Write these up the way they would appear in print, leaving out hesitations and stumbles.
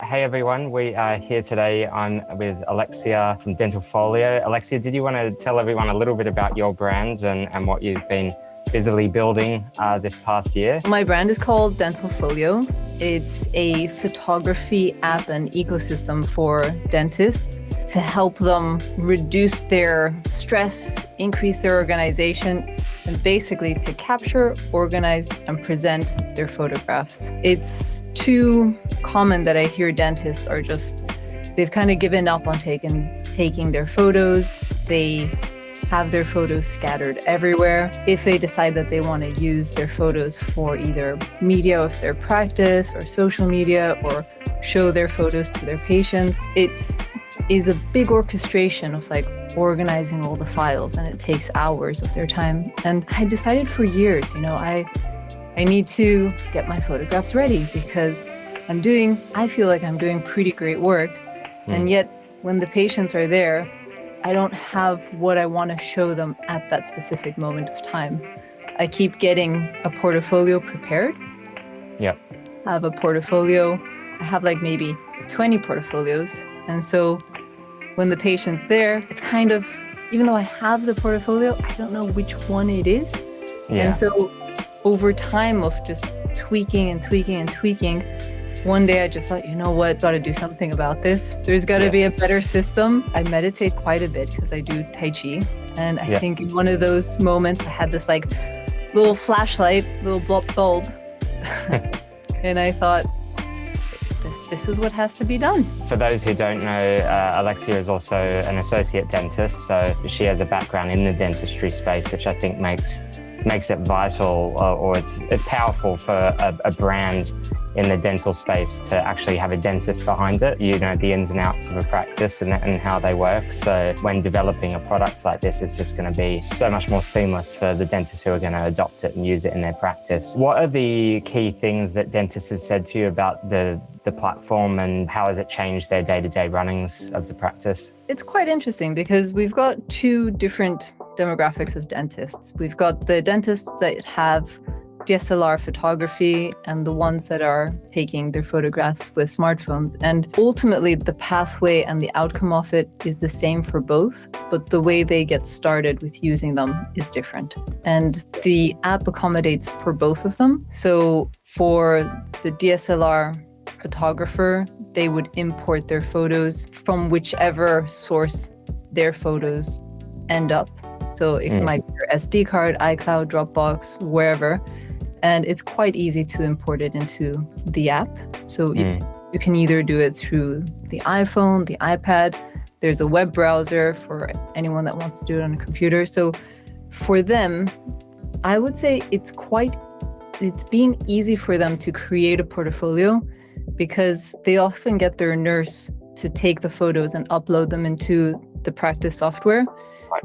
Hey everyone, we are here today. I'm with Alexia from Dentalfolio. Alexia, did you want to tell everyone a little bit about your brand and what you've been busily building this past year? My brand is called Dentalfolio. It's a photography app and ecosystem for dentists to help them reduce their stress, increase their organization, and basically to capture, organize, and present their photographs. It's too common that I hear dentists are they've kind of given up on taking their photos. They have their photos scattered everywhere. If they decide that they want to use their photos for either media of their practice or social media or show their photos to their patients, it is a big orchestration of organizing all the files, and it takes hours of their time. And I decided for years, I need to get my photographs ready because I feel like I'm doing pretty great work. And yet when the patients are there, I don't have what I want to show them at that specific moment of time. I keep getting a portfolio prepared. Yep. I have a portfolio. I have maybe 20 portfolios. And so when the patient's there, it's kind of, even though I have the portfolio, I don't know which one it is. Yeah. And so over time of just tweaking, one day I just thought, you know what, got to do something about this. There's got to be a better system. I meditate quite a bit because I do Tai Chi. And I think in one of those moments, I had this little flashlight, little bulb. And I thought, this is what has to be done. For those who don't know, Alexia is also an associate dentist. So she has a background in the dentistry space, which I think makes it vital or it's powerful for a brand in the dental space to actually have a dentist behind it. You know the ins and outs of a practice and how they work. So when developing a product like this, it's just going to be so much more seamless for the dentists who are going to adopt it and use it in their practice. What are the key things that dentists have said to you about the platform, and how has it changed their day-to-day runnings of the practice? It's quite interesting because we've got two different demographics of dentists. We've got the dentists that have DSLR photography and the ones that are taking their photographs with smartphones. And ultimately, the pathway and the outcome of it is the same for both, but the way they get started with using them is different. And the app accommodates for both of them. So for the DSLR photographer, they would import their photos from whichever source their photos end up. So it might be your SD card, iCloud, Dropbox, wherever. And it's quite easy to import it into the app. So you can either do it through the iPhone, the iPad. There's a web browser for anyone that wants to do it on a computer. So for them, I would say it's been easy for them to create a portfolio because they often get their nurse to take the photos and upload them into the practice software.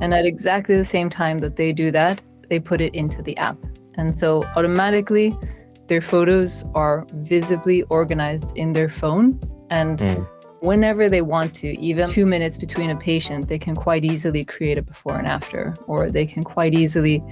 And at exactly the same time that they do that, they put it into the app. And so automatically their photos are visibly organized in their phone. And whenever they want to, even 2 minutes between a patient, they can quite easily create a before and after, or they can quite easily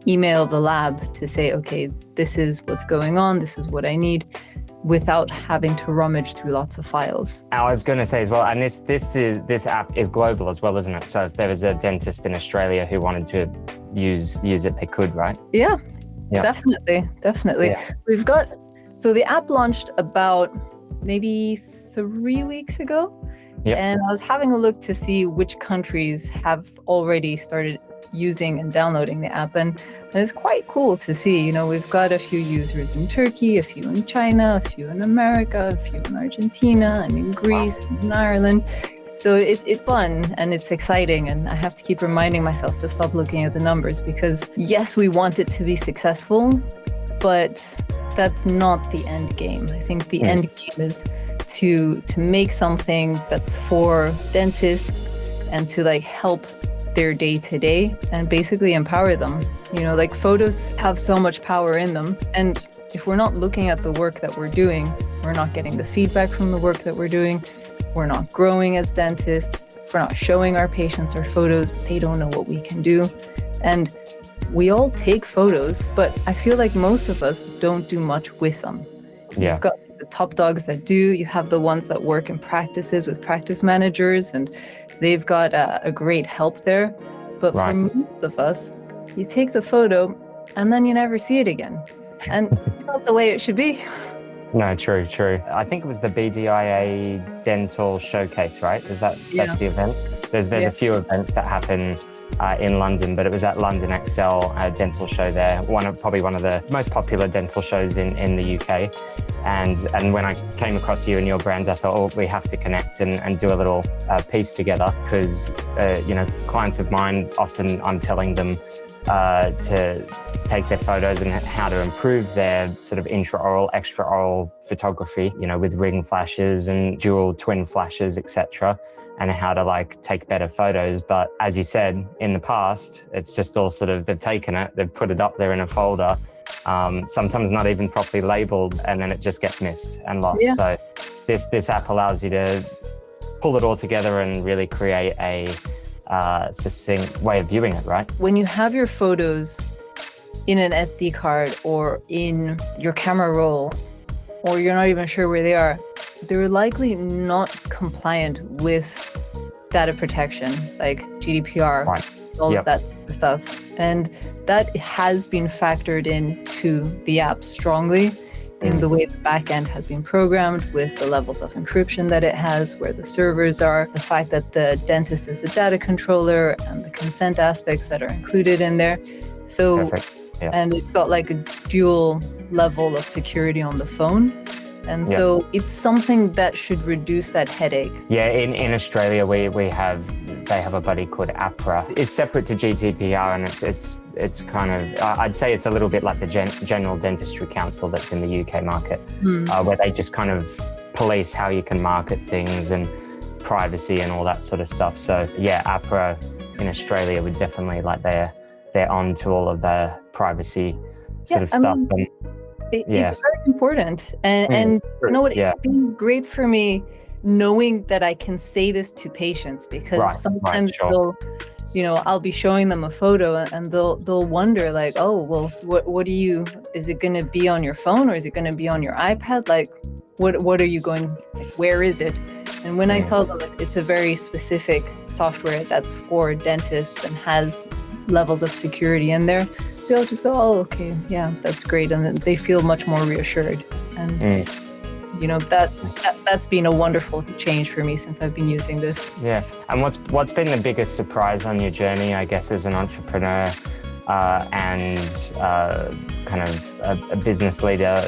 email the lab to say, okay, this is what's going on, this is what I need, without having to rummage through lots of files. I was going to say as well, and this app is global as well, isn't it? So if there was a dentist in Australia who wanted to use it, they could, right? Yeah. Definitely. Yeah. So the app launched about maybe 3 weeks ago. Yep. And I was having a look to see which countries have already started using and downloading the app. And it's quite cool to see, we've got a few users in Turkey, a few in China, a few in America, a few in Argentina, and in Greece, and in Ireland. So it's fun and it's exciting, and I have to keep reminding myself to stop looking at the numbers because yes, we want it to be successful, but that's not the end game. I think the end game is to make something that's for dentists and to help their day-to-day and basically empower them. Photos have so much power in them, and if we're not looking at the work that we're doing, we're not getting the feedback from the work that we're doing, we're not growing as dentists, if we're not showing our patients our photos, they don't know what we can do. And we all take photos, but I feel like most of us don't do much with them. Yeah. We've got the top dogs that do. You have the ones that work in practices with practice managers, and they've got a great help there. But for most of us, you take the photo and then you never see it again. And it's not the way it should be. No, true. I think it was the BDIA Dental Showcase, right? That's the event? There's a few events that happen in London, but it was at London Excel Dental Show there, probably one of the most popular dental shows in the UK. And when I came across you and your brands, I thought, oh, we have to connect and do a little piece together, because clients of mine, often I'm telling them to take their photos and how to improve their sort of intraoral, extraoral photography, with ring flashes and dual twin flashes, etc., and how to take better photos. But as you said, in the past, it's just all sort of, they've taken it, they've put it up there in a folder, sometimes not even properly labeled, and then it just gets missed and lost. Yeah. So this app allows you to pull it all together and really create a succinct way of viewing it, right? When you have your photos in an SD card or in your camera roll, or you're not even sure where they are, they're likely not compliant with data protection, like GDPR, all of that stuff. And that has been factored into the app strongly in the way the backend has been programmed, with the levels of encryption that it has, where the servers are, the fact that the dentist is the data controller, and the consent aspects that are included in there. So, and it's got a dual level of security on the phone. And so it's something that should reduce that headache. Yeah, in Australia, they have a body called APRA. It's separate to GDPR, and it's kind of, I'd say it's a little bit like the General Dentistry Council that's in the UK market, where they just kind of police how you can market things and privacy and all that sort of stuff. So yeah, APRA in Australia would definitely, they're on to all of the privacy sort of stuff. It's very important. And you know what, it's been great for me knowing that I can say this to patients, because sometimes I'll be showing them a photo and they'll wonder oh, well, what do you, is it going to be on your phone, or is it going to be on your iPad? What are you going, where is it? And when I tell them it's a very specific software that's for dentists and has levels of security in there, they'll just go, oh, okay, yeah, that's great. And then they feel much more reassured. And that's been a wonderful change for me since I've been using this. Yeah. And what's been the biggest surprise on your journey, I guess, as an entrepreneur and kind of a business leader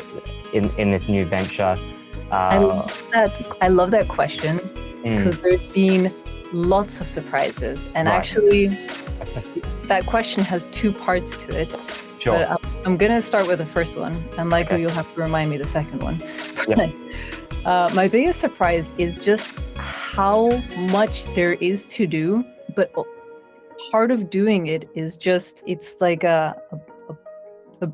in this new venture? I love that question, because there's been lots of surprises. And actually, that question has two parts to it. Sure. But I'm going to start with the first one, and likely you'll have to remind me the second one. Yep. My biggest surprise is just how much there is to do, but part of doing it is just, it's like a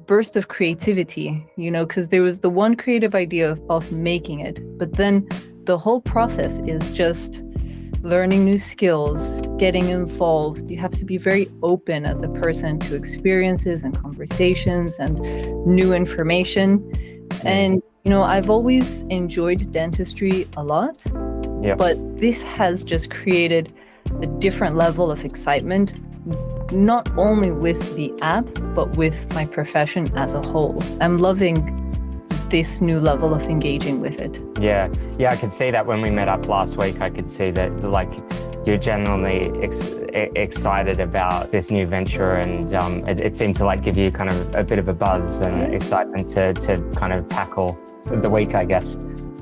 burst of creativity, because there was the one creative idea of making it, but then the whole process is just learning new skills, getting involved. You have to be very open as a person to experiences and conversations and new information. And, I've always enjoyed dentistry a lot, but this has just created a different level of excitement, not only with the app, but with my profession as a whole. I'm loving this new level of engaging with it. Yeah, I could see that when we met up last week. I could see that you're genuinely excited about this new venture, and it seemed to give you kind of a bit of a buzz and excitement to kind of tackle the week, I guess.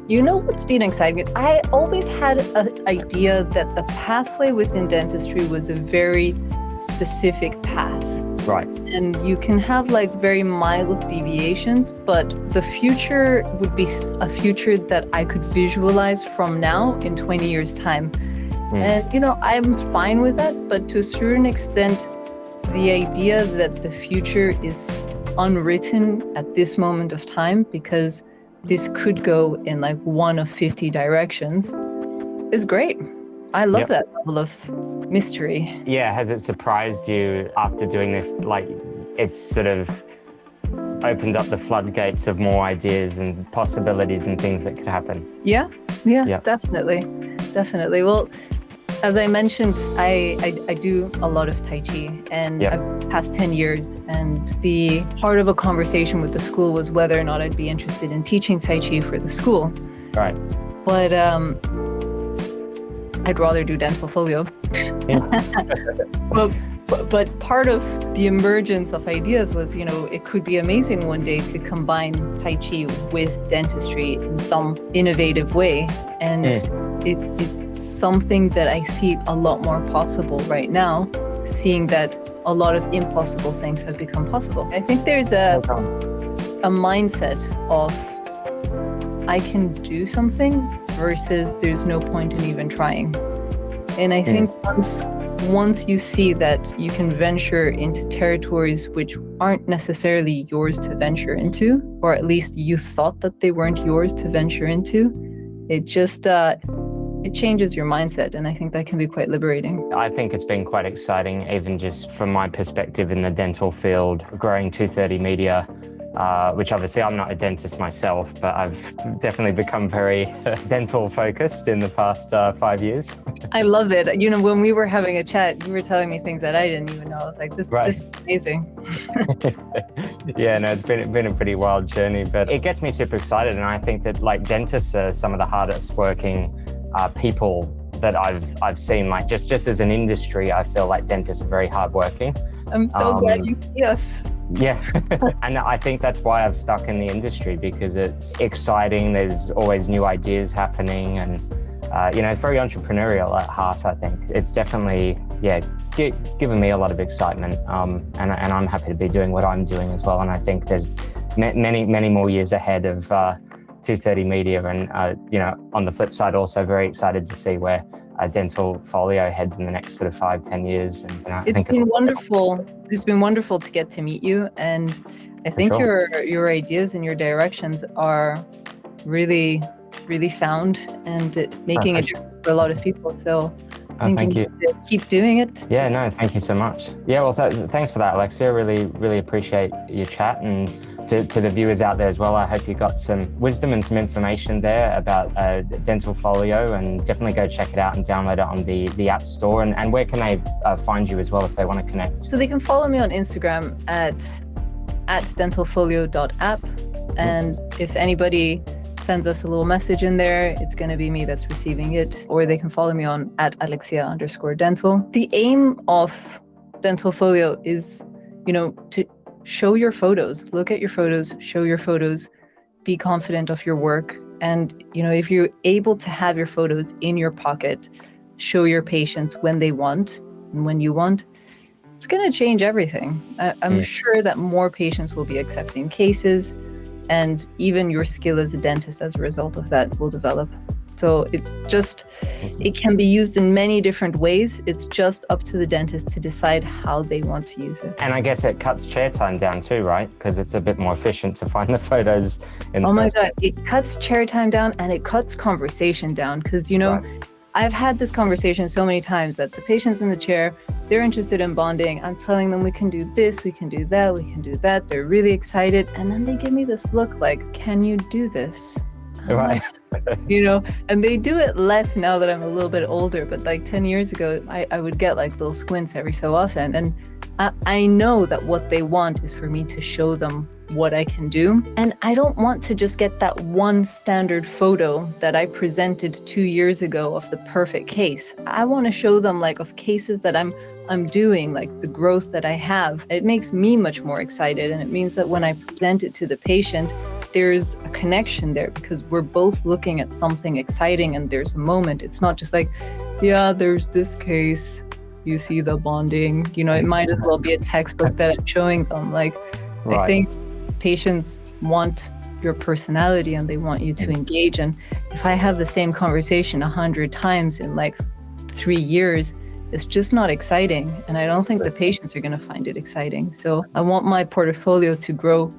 What's been exciting? I always had an idea that the pathway within dentistry was a very specific path. Right. And you can have very mild deviations, but the future would be a future that I could visualize from now in 20 years' time. And, I'm fine with that, but to a certain extent, the idea that the future is unwritten at this moment of time, because this could go in one of 50 directions, is great. I love that level of mystery. Yeah, has it surprised you after doing this? It's sort of opens up the floodgates of more ideas and possibilities and things that could happen. Yeah, definitely. Well, as I mentioned, I do a lot of Tai Chi, and I've passed 10 years, and the part of a conversation with the school was whether or not I'd be interested in teaching Tai Chi for the school. Right. But I'd rather do Dentalfolio. But part of the emergence of ideas was, it could be amazing one day to combine Tai Chi with dentistry in some innovative way. And it's something that I see a lot more possible right now, seeing that a lot of impossible things have become possible. I think there's a mindset of I can do something versus there's no point in even trying. And I think once you see that you can venture into territories which aren't necessarily yours to venture into, or at least you thought that they weren't yours to venture into, it just it changes your mindset, and I think that can be quite liberating. I think it's been quite exciting, even just from my perspective in the dental field, growing 230 Media, which obviously I'm not a dentist myself, but I've definitely become very dental focused in the past 5 years. I love it. When we were having a chat, you were telling me things that I didn't even know. I was like, this is amazing. Yeah, no, it's been a pretty wild journey, but it gets me super excited. And I think that dentists are some of the hardest working people that I've seen. Just as an industry, I feel like dentists are very hardworking. I'm so glad you see us. Yeah, and I think that's why I've stuck in the industry, because it's exciting. There's always new ideas happening, and it's very entrepreneurial at heart. I think it's definitely given me a lot of excitement, and I'm happy to be doing what I'm doing as well. And I think there's many more years ahead of 230 Media, and on the flip side, also very excited to see where Dentalfolio heads in the next sort of 5-10 years. And it's been wonderful. It's been wonderful to get to meet you, and I think your ideas and your directions are really, really sound and making a difference for a lot of people. So I think thank you. Keep doing it. Yeah, no, thank you so much. Yeah, well, thanks for that, Alexia. Really appreciate your chat, and to the viewers out there as well, I hope you got some wisdom and some information there about Dentalfolio, and definitely go check it out and download it on the App Store. And where can they find you as well if they want to connect? So they can follow me on Instagram at dentalfolio.app. And if anybody sends us a little message in there, it's going to be me that's receiving it. Or they can follow me on at Alexia_dental. The aim of Dentalfolio is, to show your photos, look at your photos, show your photos, be confident of your work. And, if you're able to have your photos in your pocket, show your patients when they want and when you want, it's going to change everything. I'm sure that more patients will be accepting cases, and even your skill as a dentist as a result of that will develop. So it can be used in many different ways. It's just up to the dentist to decide how they want to use it. And I guess it cuts chair time down too, right? Because it's a bit more efficient to find the photos. Oh my God, it cuts chair time down, and it cuts conversation down. Because, I've had this conversation so many times that the patients in the chair, they're interested in bonding. I'm telling them we can do this, we can do that, we can do that. They're really excited. And then they give me this look like, can you do this? Right. And they do it less now that I'm a little bit older, but 10 years ago, I would get little squints every so often. And I know that what they want is for me to show them what I can do. And I don't want to just get that one standard photo that I presented 2 years ago of the perfect case. I want to show them of cases that I'm doing, the growth that I have. It makes me much more excited. And it means that when I present it to the patient, there's a connection there, because we're both looking at something exciting and there's a moment. It's not just there's this case, you see the bonding, it might as well be a textbook that I'm showing them. Right. I think patients want your personality and they want you to engage. And if I have the same conversation 100 times in 3 years, it's just not exciting. And I don't think the patients are going to find it exciting. So I want my portfolio to grow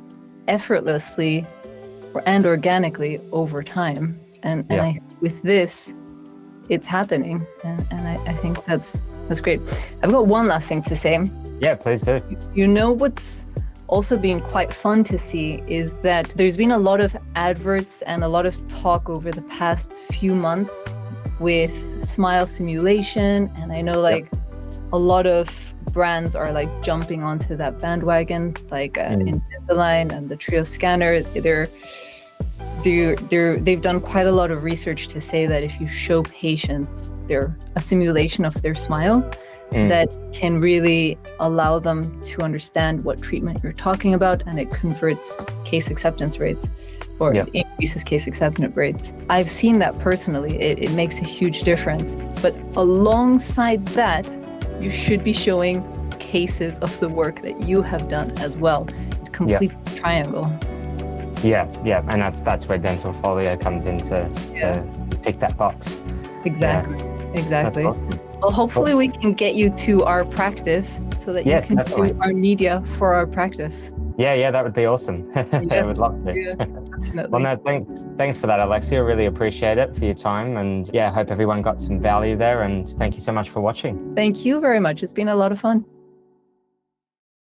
effortlessly and organically over time. And with this, it's happening. And I think that's great. I've got one last thing to say. Yeah, please do. also been quite fun to see is that there's been a lot of adverts and a lot of talk over the past few months with smile simulation. And I know like a lot of brands are like jumping onto that bandwagon, like Invisalign and the Trio scanner. They've done quite a lot of research to say that if you show patients a simulation of their smile, that can really allow them to understand what treatment you're talking about, and it converts case acceptance rates or increases case acceptance rates. I've seen that personally. It makes a huge difference. But alongside that, you should be showing cases of the work that you have done as well to complete the triangle. Yeah, and that's where Dentalfolio comes in to tick that box. Exactly. Awesome. Well, hopefully we can get you to our practice so that you can do our media for our practice. Yeah, that would be awesome. I would love to. Yeah, definitely. Well, no, thanks for that, Alexia. Really appreciate it for your time, and I hope everyone got some value there. And thank you so much for watching. Thank you very much. It's been a lot of fun.